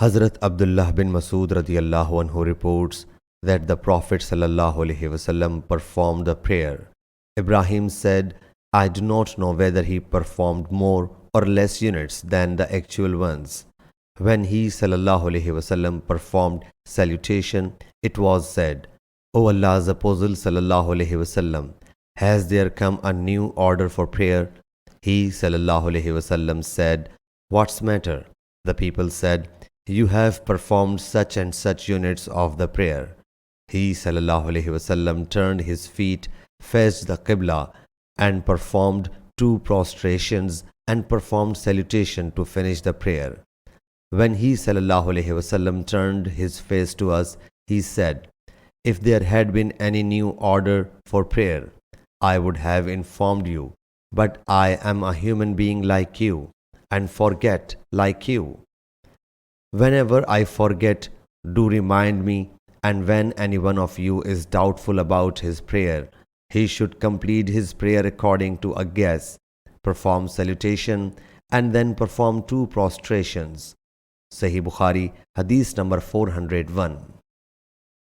Hazrat Abdullah bin Masud radiyallahu anhu reports that the Prophet sallallahu alaihi wasallam performed a prayer. Ibrahim said, I do not know whether he performed more or less units than the actual ones. When he sallallahu alaihi wasallam performed salutation, it was said, O Allah's Apostle sallallahu alaihi wasallam, has there come a new order for prayer? He sallallahu alaihi wasallam said, What's matter? The people said, You have performed such and such units of the prayer. He sallallahu alaihi wasallam turned his feet, faced the Qibla, and performed 2 prostrations and performed salutation to finish the prayer. When he sallallahu alaihi wasallam turned his face to us, he said, If there had been any new order for prayer, I would have informed you, but I am a human being like you and forget like you. Whenever I forget, do remind me, and when any one of you is doubtful about his prayer, he should complete his prayer according to a guess, perform salutation, and then perform 2 prostrations. Sahih Bukhari, Hadith number 401.